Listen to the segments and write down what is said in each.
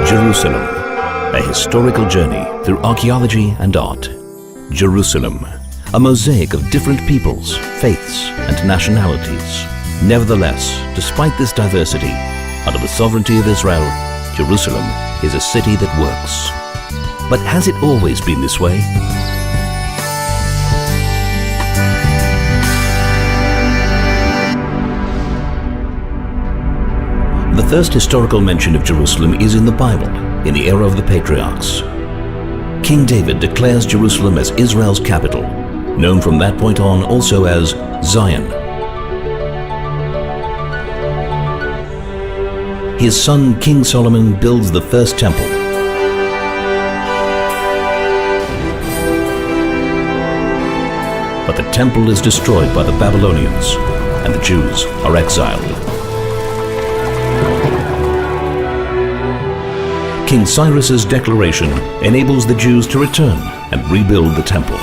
Jerusalem, a historical journey through archaeology and art. Jerusalem, a mosaic of different peoples, faiths and nationalities. Nevertheless, despite this diversity, under the sovereignty of Israel, Jerusalem is a city that works. But has it always been this way? The first historical mention of Jerusalem is in the Bible, in the era of the patriarchs. King David declares Jerusalem as Israel's capital, known from that point on also as Zion. His son King Solomon builds the first temple. But the temple is destroyed by the Babylonians, and the Jews are exiled. King Cyrus's declaration enables the Jews to return and rebuild the temple.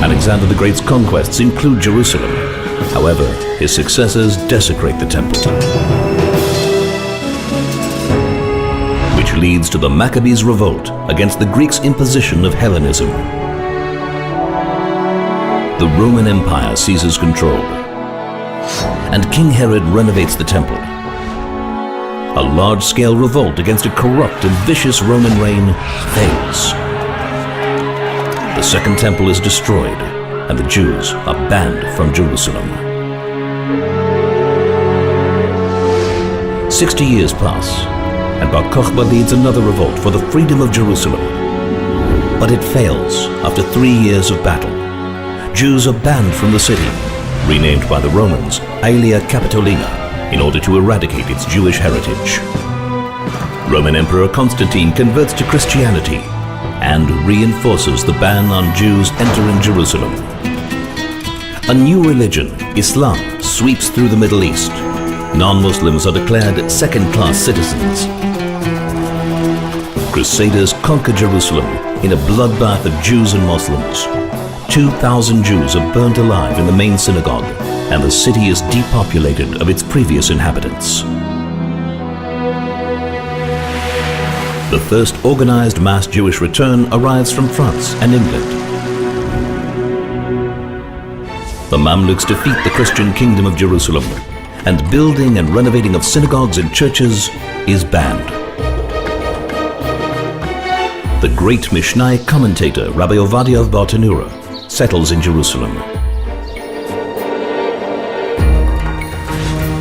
Alexander the Great's conquests include Jerusalem. However, his successors desecrate the temple, which leads to the Maccabees' revolt against the Greeks' imposition of Hellenism. The Roman Empire seizes control, and King Herod renovates the temple. A large-scale revolt against a corrupt and vicious Roman reign fails. The Second Temple is destroyed, and the Jews are banned from Jerusalem. 60 years pass, and Bar Kokhba leads another revolt for the freedom of Jerusalem. But it fails after 3 years of battle. Jews are banned from the city, renamed by the Romans Aelia Capitolina, in order to eradicate its Jewish heritage. Roman Emperor Constantine converts to Christianity and reinforces the ban on Jews entering Jerusalem. A new religion, Islam, sweeps through the Middle East. Non-Muslims are declared second-class citizens. Crusaders conquer Jerusalem in a bloodbath of Jews and Muslims. 2,000 Jews are burnt alive in the main synagogue, and the city is depopulated of its previous inhabitants. The first organized mass Jewish return arrives from France and England. The Mamluks defeat the Christian kingdom of Jerusalem, and building and renovating of synagogues and churches is banned. The great Mishnai commentator Rabbi Ovadia of Bartanura settles in Jerusalem.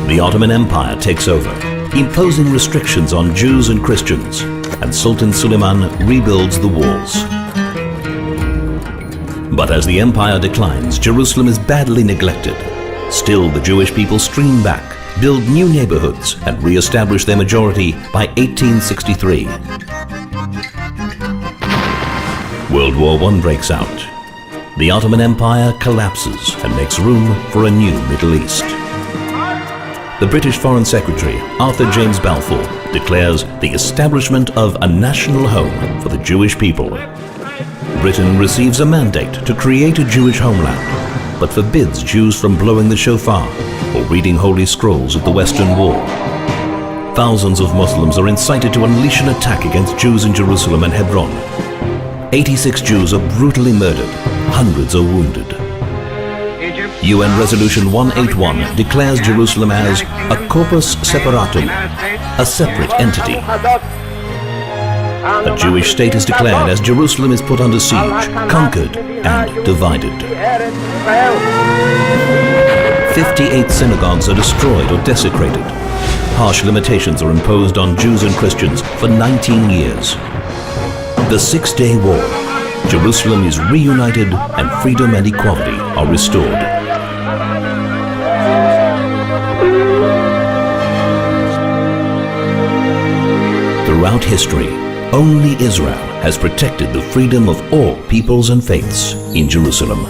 The Ottoman Empire takes over, imposing restrictions on Jews and Christians, and Sultan Suleiman rebuilds the walls. But as the empire declines, Jerusalem is badly neglected. Still, the Jewish people stream back, build new neighborhoods, and re-establish their majority by 1863. World War I breaks out. The Ottoman Empire collapses and makes room for a new Middle East. The British Foreign Secretary, Arthur James Balfour, declares the establishment of a national home for the Jewish people. Britain receives a mandate to create a Jewish homeland, but forbids Jews from blowing the shofar or reading holy scrolls at the Western Wall. Thousands of Muslims are incited to unleash an attack against Jews in Jerusalem and Hebron. 86 Jews are brutally murdered, hundreds are wounded. UN Resolution 181 declares Jerusalem as a corpus separatum, a separate entity. A Jewish state is declared as Jerusalem is put under siege, conquered and divided. 58 synagogues are destroyed or desecrated. Harsh limitations are imposed on Jews and Christians for 19 years. The Six-Day War. Jerusalem is reunited and freedom and equality are restored. Throughout history, only Israel has protected the freedom of all peoples and faiths in Jerusalem.